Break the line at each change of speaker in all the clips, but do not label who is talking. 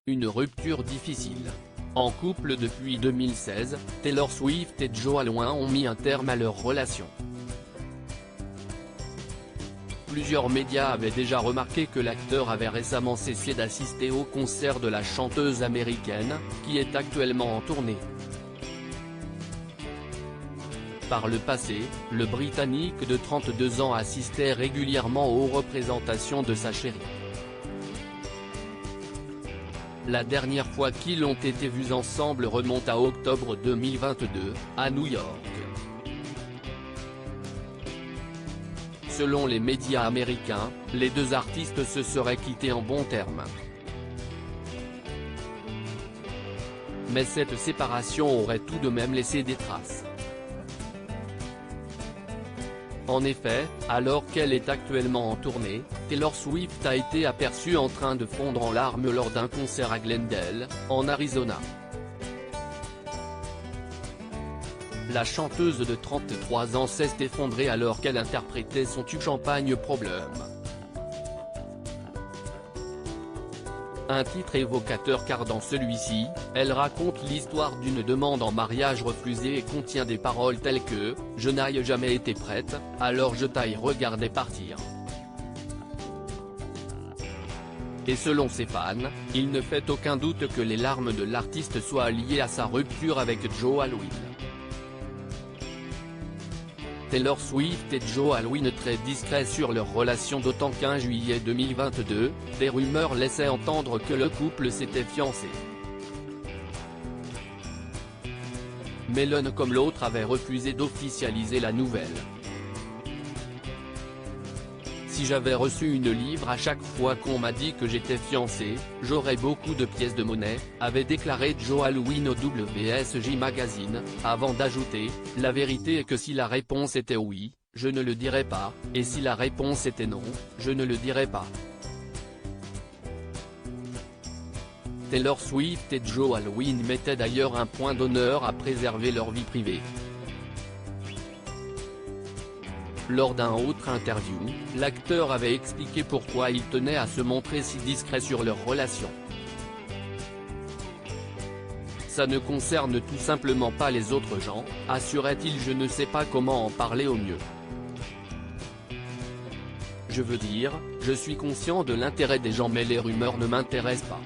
Une rupture difficile. En couple depuis 2016, Taylor Swift et Joe Alwyn ont mis un terme à leur relation. Plusieurs médias avaient déjà remarqué que l'acteur avait récemment cessé d'assister au concert de la chanteuse américaine, qui est actuellement en tournée. Par le passé, le Britannique de 32 ans assistait régulièrement aux représentations de sa chérie. La dernière fois qu'ils ont été vus ensemble remonte à octobre 2022, à New York. Selon les médias américains, les deux artistes se seraient quittés en bons termes. Mais cette séparation aurait tout de même laissé des traces. En effet, alors qu'elle est actuellement en tournée, Taylor Swift a été aperçue en train de fondre en larmes lors d'un concert à Glendale, en Arizona. La chanteuse de 33 ans s'est effondrée alors qu'elle interprétait son tube Champagne Problem. Un titre évocateur car dans celui-ci, elle raconte l'histoire d'une demande en mariage refusée et contient des paroles telles que « Je n'ai jamais été prête, alors je t'aille regarder partir ». Et selon ses fans, il ne fait aucun doute que les larmes de l'artiste soient liées à sa rupture avec Joe Alwyn. Taylor Swift et Joe Alwyn très discrets sur leur relation d'autant qu'en juillet 2022, des rumeurs laissaient entendre que le couple s'était fiancé. Mais l'un comme l'autre avait refusé d'officialiser la nouvelle. Si j'avais reçu une livre à chaque fois qu'on m'a dit que j'étais fiancé, j'aurais beaucoup de pièces de monnaie, avait déclaré Joe Alwyn au WSJ Magazine, avant d'ajouter « La vérité est que si la réponse était oui, je ne le dirais pas, et si la réponse était non, je ne le dirais pas ». Taylor Swift et Joe Alwyn mettaient d'ailleurs un point d'honneur à préserver leur vie privée. Lors d'un autre interview, l'acteur avait expliqué pourquoi il tenait à se montrer si discret sur leur relation. Ça ne concerne tout simplement pas les autres gens, assurait-il. Je ne sais pas comment en parler au mieux. Je veux dire, je suis conscient de l'intérêt des gens mais les rumeurs ne m'intéressent pas.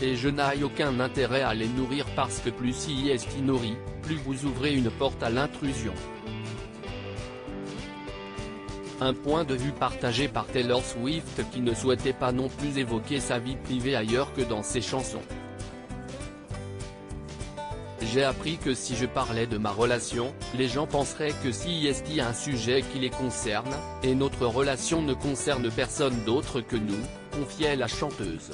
Et je n'ai aucun intérêt à les nourrir parce que plus y est nourri, plus vous ouvrez une porte à l'intrusion. Un point de vue partagé par Taylor Swift qui ne souhaitait pas non plus évoquer sa vie privée ailleurs que dans ses chansons. J'ai appris que si je parlais de ma relation, les gens penseraient que si est un sujet qui les concerne, et notre relation ne concerne personne d'autre que nous, confiait la chanteuse.